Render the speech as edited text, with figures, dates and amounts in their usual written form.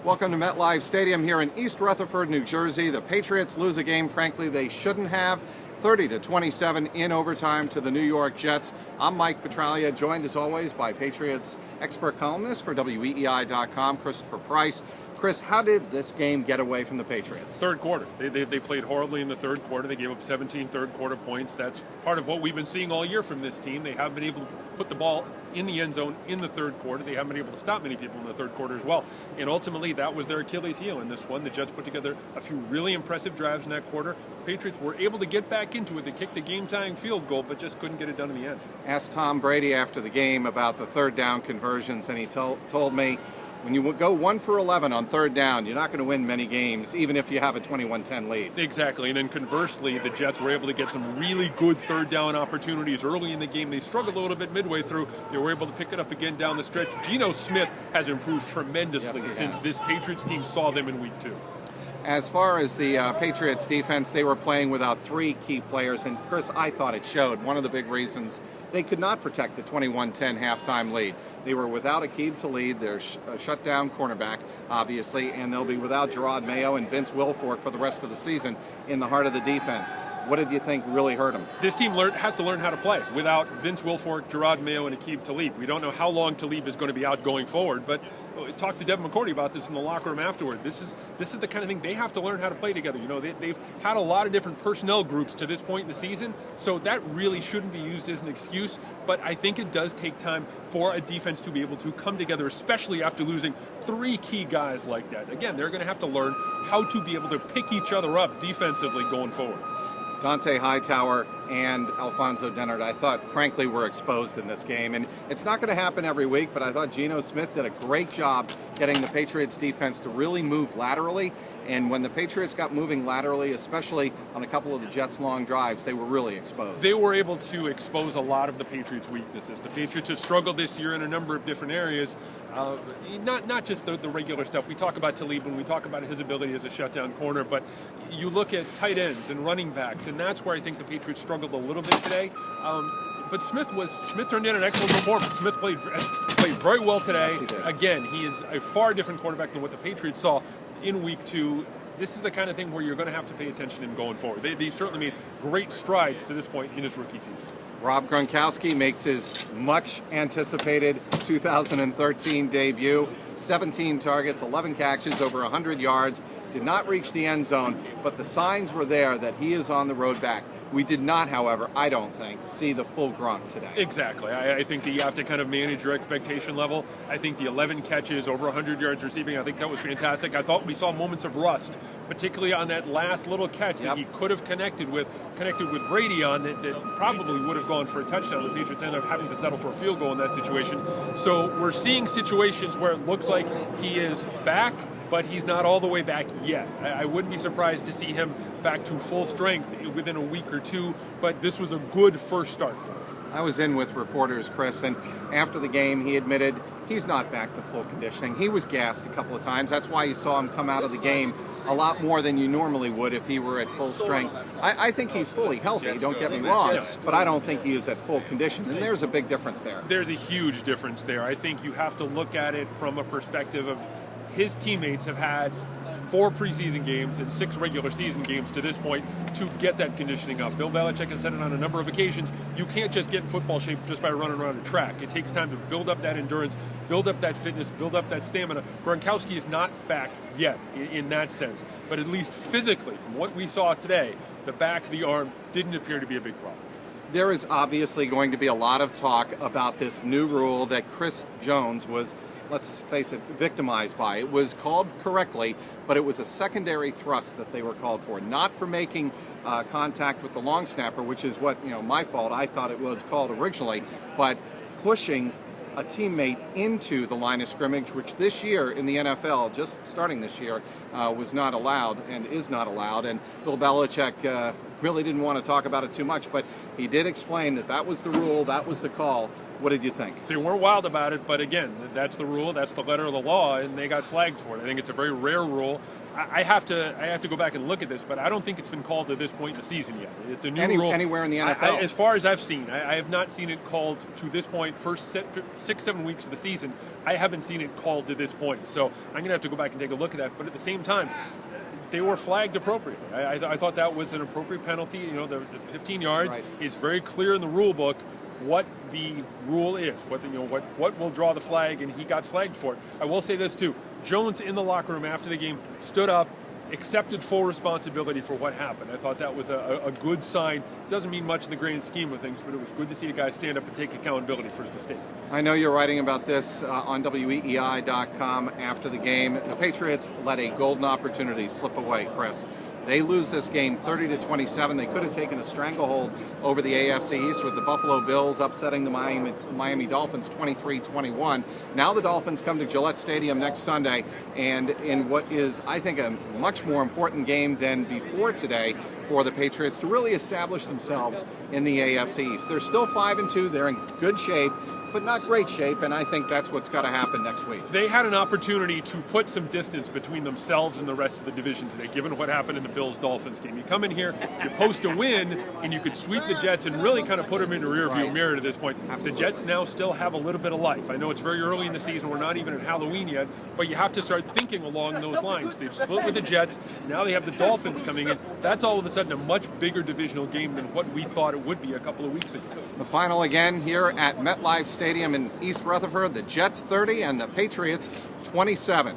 Welcome to MetLife Stadium here in East Rutherford, New Jersey. The Patriots lose a game, frankly, they shouldn't have. 30-27 in overtime to the New York Jets. I'm Mike Petraglia, joined as always by Patriots expert columnist for WEEI.com, Christopher Price. Chris, how did this game get away from the Patriots? Third quarter. They played horribly in the third quarter. They gave up 17 third quarter points. That's part of what we've been seeing all year from this team. They haven't been able to put the ball in the end zone in the third quarter. They haven't been able to stop many people in the third quarter as well. And ultimately, that was their Achilles heel in this one. The Jets put together a few really impressive drives in that quarter. Patriots were able to get back into it. They kicked the game-tying field goal, but just couldn't get it done in the end. Asked Tom Brady after the game about the third down conversions, and he told me, when you go 1 for 11 on third down, you're not going to win many games, even if you have a 21-10 lead. Exactly, and then conversely, the Jets were able to get some really good third down opportunities early in the game. They struggled a little bit midway through. They were able to pick it up again down the stretch. Geno Smith has improved tremendously since this Patriots team saw them in Week 2. As far as the Patriots defense, they were playing without three key players, and Chris, I thought it showed. One of the big reasons they could not protect the 21-10 halftime lead. They were without Aqib Talib, their shutdown cornerback, obviously, and they'll be without Gerard Mayo and Vince Wilfork for the rest of the season in the heart of the defense. What did you think really hurt them? This team has to learn how to play without Vince Wilfork, Gerard Mayo, and Aqib Talib. We don't know how long Talib is going to be out going forward, but talked to Devin McCourty about this in the locker room afterward. This is the kind of thing they have to learn how to play together. You know, they've had a lot of different personnel groups to this point in the season, so that really shouldn't be used as an excuse, but I think it does take time for a defense to be able to come together, especially after losing three key guys like that. Again, they're going to have to learn how to be able to pick each other up defensively going forward. Dante Hightower and Alfonso Dennard, I thought, frankly, were exposed in this game. And it's not going to happen every week, but I thought Geno Smith did a great job getting the Patriots defense to really move laterally. And when the Patriots got moving laterally, especially on a couple of the Jets' long drives, they were really exposed. They were able to expose a lot of the Patriots' weaknesses. The Patriots have struggled this year in a number of different areas, not just the regular stuff. We talk about Talib when we talk about his ability as a shutdown corner, but you look at tight ends and running backs, and that's where I think the Patriots struggled a little bit today. But Smith turned in an excellent performance. Smith played very well today. Yes, again, he is a far different quarterback than what the Patriots saw in Week 2. This is the kind of thing where you're going to have to pay attention to him going forward. They've certainly made great strides to this point in his rookie season. Rob Gronkowski makes his much-anticipated 2013 debut. 17 targets, 11 catches, over 100 yards. Did not reach the end zone, but the signs were there that he is on the road back. We did not, however, I don't think, see the full Gronk today. Exactly. I think that you have to kind of manage your expectation level. I think the 11 catches, over 100 yards receiving, I think that was fantastic. I thought we saw moments of rust, particularly on that last little catch that he could have connected with Brady on that probably would have gone for a touchdown. The Patriots ended up having to settle for a field goal in that situation. So we're seeing situations where it looks like he is back, but he's not all the way back yet. I wouldn't be surprised to see him back to full strength within a week or two, but this was a good first start for him. I was in with reporters, Chris, and after the game he admitted he's not back to full conditioning. He was gassed a couple of times. That's why you saw him come out of the game a lot more than you normally would if he were at full strength. I think he's fully healthy, don't get me wrong, but I don't think he is at full condition, and there's a big difference there. There's a huge difference there. I think you have to look at it from a perspective of his teammates have had 4 preseason games and 6 regular season games to this point to get that conditioning up. Bill Belichick has said it on a number of occasions. You can't just get in football shape just by running around a track. It takes time to build up that endurance, build up that fitness, build up that stamina. Gronkowski is not back yet in that sense, but at least physically, from what we saw today, the back, the arm didn't appear to be a big problem. There is obviously going to be a lot of talk about this new rule that Chris Jones was, let's face it, victimized by. It was called correctly, but it was a secondary thrust that they were called for, not for making contact with the long snapper, which is what, my fault, I thought it was called originally, but pushing a teammate into the line of scrimmage, which this year in the NFL, just starting this year, was not allowed and is not allowed. And Bill Belichick really didn't want to talk about it too much, but he did explain that that was the rule, that was the call. What did you think? They weren't wild about it, but again, that's the rule, that's the letter of the law, and they got flagged for it. I think it's a very rare rule. I have to go back and look at this, but I don't think it's been called at this point in the season yet. It's a new rule. Anywhere in the NFL? As far as I've seen, I have not seen it called to this point. First 6-7 weeks of the season, I haven't seen it called to this point. So I'm going to have to go back and take a look at that. But at the same time, they were flagged appropriately. I thought that was an appropriate penalty. You know, the 15 yards is very clear in the rule book what the rule is, what will draw the flag, and he got flagged for it. I will say this too: Jones in the locker room after the game stood up, accepted full responsibility for what happened. I thought that was a good sign. It doesn't mean much in the grand scheme of things, but it was good to see a guy stand up and take accountability for his mistake. I know you're writing about this on WEEI.com after the game. The Patriots let a golden opportunity slip away, Chris. They lose this game 30-27. They could have taken a stranglehold over the AFC East with the Buffalo Bills upsetting the Miami Dolphins 23-21. Now the Dolphins come to Gillette Stadium next Sunday, and in what is, I think, a much more important game than before today for the Patriots to really establish themselves in the AFC East. They're still 5-2. They're in good shape, but not great shape, and I think that's what's got to happen next week. They had an opportunity to put some distance between themselves and the rest of the division today, given what happened in the Bills-Dolphins game. You come in here, you post a win, and you could sweep the Jets and really kind of put them in the rearview mirror to this point. Absolutely. The Jets now still have a little bit of life. I know it's very early in the season. We're not even at Halloween yet, but you have to start thinking along those lines. They've split with the Jets. Now they have the Dolphins coming in. That's all of a sudden a much bigger divisional game than what we thought it would be a couple of weeks ago. The final again here at MetLife Stadium in East Rutherford, the Jets 30 and the Patriots 27.